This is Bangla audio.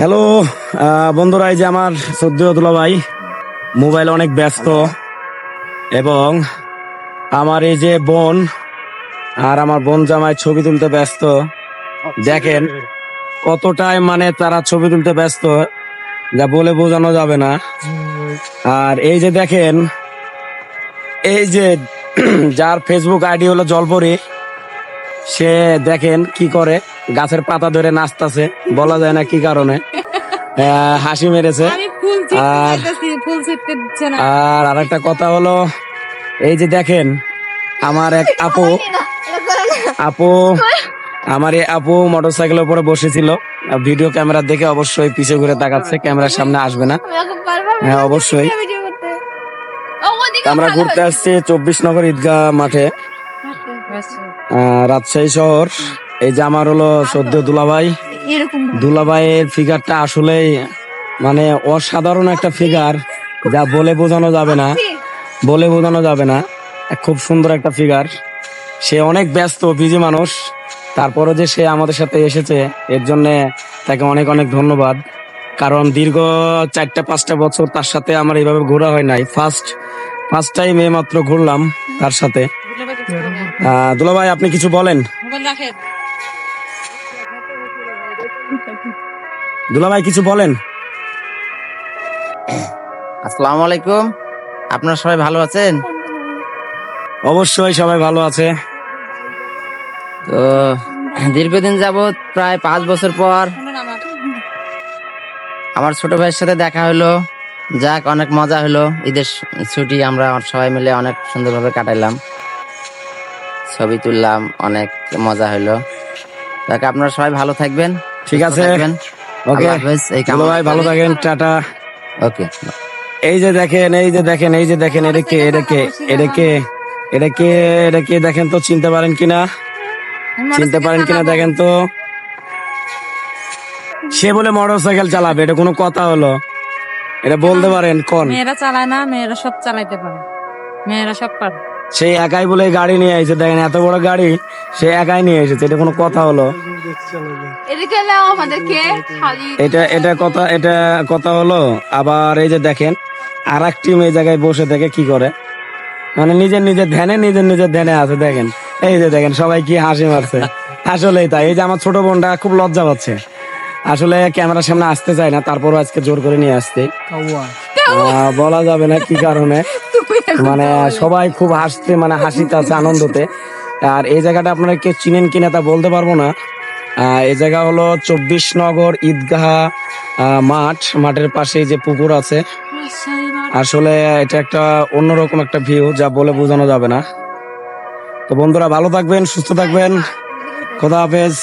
হ্যালো বন্ধুরা, এই যে আমার সদ্যদুলা ভাই মোবাইল অনেক ব্যস্ত, এবং আমার এই যে বোন আর আমার বোন জামাই ছবি তুলতে ব্যস্ত। দেখেন কতটাই মানে তারা ছবি তুলতে ব্যস্ত, যা বলে বোঝানো যাবে না। আর এই যে দেখেন, এই যে যার ফেসবুক আইডি হলো জলপরি, সে দেখেন কি করে, গাছের পাতা ধরে নাচতাছে, বলা যায় না কি কারণে। হাসি মেরেছে। আর আর আরেকটা কথা হলো, এই যে দেখেন আমার এক আপু আপু আমার এই আপু মোটরসাইকেলের উপরে বসেছিল, ভিডিও ক্যামেরা দেখে অবশ্যই পিছে ঘুরে তাকাচ্ছে, ক্যামেরার সামনে আসবে না। হ্যাঁ অবশ্যই। আমরা ঘুরতে আসছি 24 নগর ঈদগাহ মাঠে, রাজশাহী শহর। এই যে আমার হলো সদ্য দুলাভাই, দুলাভাইয়ের ফিগারটা আসলেই মানে অসাধারণ একটা ফিগার, যা বলে বোঝানো যাবে না, বলে বোঝানো যাবে না। খুব সুন্দর একটা ফিগার। সে অনেক ব্যস্ত, বিজি মানুষ, তারপরও যে সে আমাদের সাথে এসেছে, এর জন্য তাকে অনেক অনেক ধন্যবাদ। কারণ দীর্ঘ 4-5টা বছর তার সাথে আমার এইভাবে ঘোরা হয় নাই, ফার্স্ট টাইম এই মাত্র ঘুরলাম তার সাথে। দুলাভাই আপনি কিছু বলেন। দুলাভাই কিছু বলেন। আসসালামু আলাইকুম, আপনারা সবাই ভালো আছেন? অবশ্যই সবাই ভালো আছে। তো দীর্ঘদিন যাবত প্রায় 5 বছর পর আমার ছোট ভাইয়ের সাথে দেখা হলো। যাক, অনেক মজা হলো। ঈদের ছুটি আমরা সবাই মিলে অনেক সুন্দরভাবে কাটাইলাম, ছবি তুললাম, অনেক মজা হলো। যাক, আপনারা সবাই ভালো থাকবেন, ঠিক সুস্থ আছে, থাকবেন। ওকে আল্লাহ হাফেজ। এই দুলাভাই ভালো থাকেন, টাটা। ওকে। এই যে দেখেন, এই যে দেখেন, এই যে দেখেন, এটা কে দেখেন তো, চিনতে পারেন কিনা, দেখেন তো। সে বলে মোটরসাইকেল চালাবে, এটা কোনো কথা হলো? এটা বলতে পারেন কোন? মেয়েরা চালায় না, মেয়েরা সব চালাইতে পারে, মেয়েরা সব পারে। সেই একাই বলে গাড়ি নিয়ে এসেছে, দেখেন এত বড় গাড়ি সে একাই নিয়ে এসেছে, এটা কোনো কথা হলো? এটা কথা হলো? আবার এই যে দেখেন আর এক টিম এই জায়গায় বসে থেকে কি করে, মানে নিজের নিজের ধ্যানে আছে। দেখেন, এই যে দেখেন সবাই কি হাসি মারছে। আসলেই তাই। এই যে আমার ছোট বোনটা খুব লজ্জা পাচ্ছে, আসলে ক্যামেরার সামনে আসতে চায় না, তারপরও আজকে জোর করে নিয়ে আসতে, বলা যাবে না কি কারণে। মানে সবাই খুব হাসতে, মানে হাসিতে আছে, আনন্দতে। আর এই জায়গাটা আপনারা কেউ চিনেন কিনা তা বলতে পারবো না। এই জায়গা হলো 24 নগর ঈদগাহ মাঠের পাশে যে পুকুর আছে, আসলে এটা একটা অন্যরকম একটা ভিউ, যা বলে বোঝানো যাবে না। তো বন্ধুরা ভালো থাকবেন, সুস্থ থাকবেন, খোদা হাফেজ।